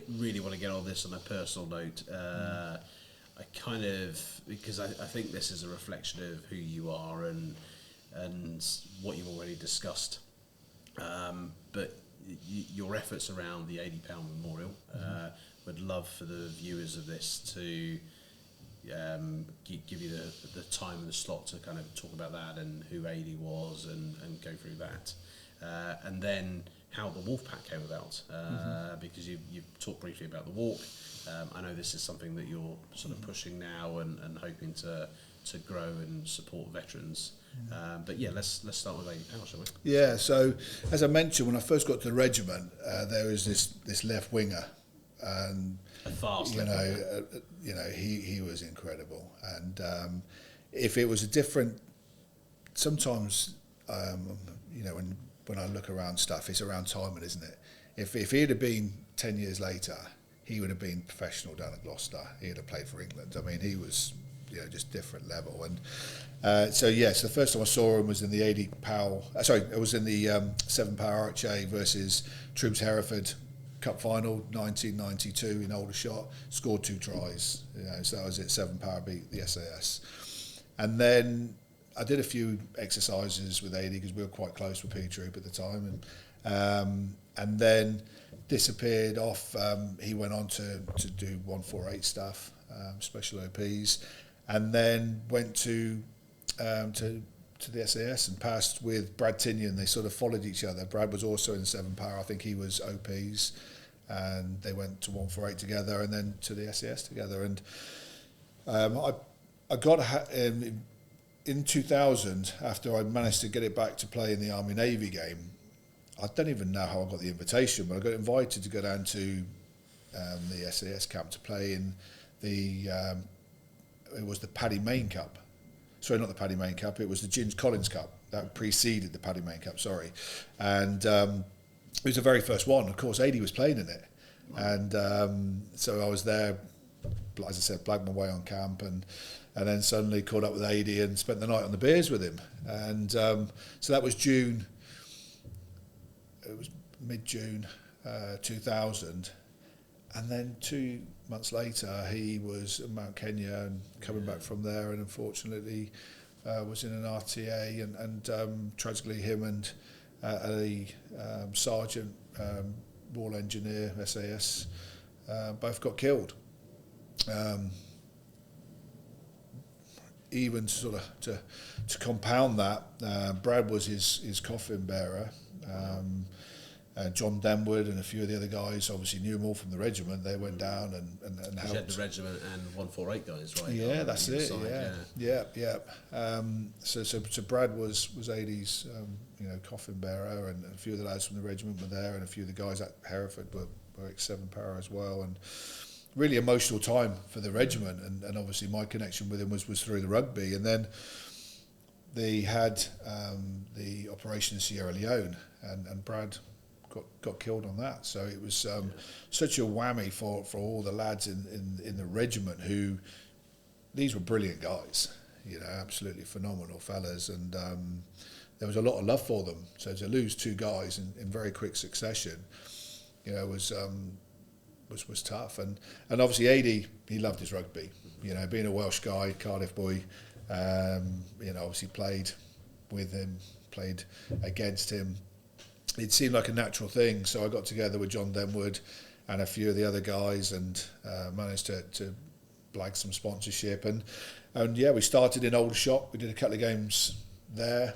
really want to get on this on a personal note. I kind of, because I think this is a reflection of who you are and what you've already discussed. But your efforts around the Adi Powell Memorial, would love for the viewers of this to give you the time and the slot to kind of talk about that and who Adi was and go through that. And then how the Wolfpack came about, because you've talked briefly about the walk. I know this is something that you're sort of pushing now and hoping to grow and support veterans. But yeah, let's start with Adi Powell, shall we? Yeah, so as I mentioned, when I first got to the regiment, there was this left winger, and A fast he was incredible. And if it was a different, sometimes when I look around stuff, it's around timing, isn't it? If he'd have been 10 years later, he would have been professional down at Gloucester. He'd have played for England. I mean, he was, just different level. And so the first time I saw him was in the Adi Powell. It was in the 7-Power RHA versus Troops Hereford Cup final, 1992 in Aldershot. Scored 2 tries. So that was it. 7-Power beat the SAS, and then I did a few exercises with Adi because we were quite close with P Troop at the time, and then disappeared off. He went on to do 148 stuff, special OPs, and then went to the SAS and passed with Brad Tinnion. They sort of followed each other. Brad was also in 7-Power. I think he was OPs, and they went to 148 together and then to the SAS together. And I got in 2000, after I managed to get it back to play in the Army-Navy game. I don't even know how I got the invitation, but I got invited to go down to the SAS camp to play in it was the Paddy Mayne Cup. Sorry, not the Paddy Mayne Cup, it was the Ginge Collins Cup. That preceded the Paddy Mayne Cup, sorry. And it was the very first one. Of course, Adi was playing in it. And so I was there, as I said, blagged my way on camp, and then suddenly caught up with Adi and spent the night on the beers with him. And so that was June, it was mid-June 2000. And then 2 months later, he was at Mount Kenya and coming back from there, and unfortunately was in an RTA, and tragically him and a sergeant, wall engineer, SAS, both got killed. Even sort of to compound that, Brad was his coffin bearer. John Denwood and a few of the other guys obviously knew him all from the regiment. They went down and helped. You had the regiment and 148 guys, right? Yeah, that's it. Yeah. So Brad was Adi's coffin bearer, and a few of the lads from the regiment were there, and a few of the guys at Hereford were ex-7-Power as well. And really emotional time for the regiment, and obviously my connection with him was through the rugby. And then they had the Operation Sierra Leone, and Brad got killed on that. So it was such a whammy for all the lads in the regiment, who, these were brilliant guys, absolutely phenomenal fellas, and there was a lot of love for them. So to lose 2 guys in very quick succession, was tough. And obviously Adi, he loved his rugby. Being a Welsh guy, Cardiff boy, obviously played with him, played against him. It seemed like a natural thing, so I got together with John Denwood and a few of the other guys, and managed to blag some sponsorship, and we started in Aldershot. We did a couple of games there.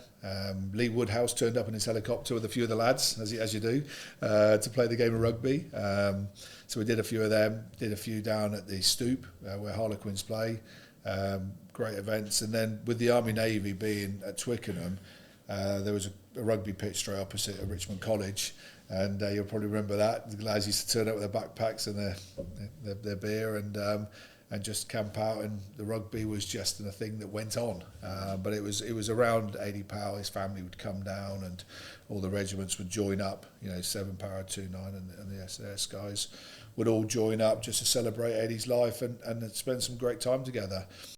Lee Woodhouse turned up in his helicopter with a few of the lads, as you do, to play the game of rugby. So we did a few of them, did a few down at the Stoop, where Harlequins play. Great events. And then with the Army-Navy being at Twickenham, there was a rugby pitch straight opposite of Richmond College, and you'll probably remember that. The lads used to turn up with their backpacks and their beer and just camp out, and the rugby was just a thing that went on. But it was around Adi Powell. His family would come down, and all the regiments would join up. 7-Power, 2-9, and the SAS guys would all join up just to celebrate Adi's life and spend some great time together.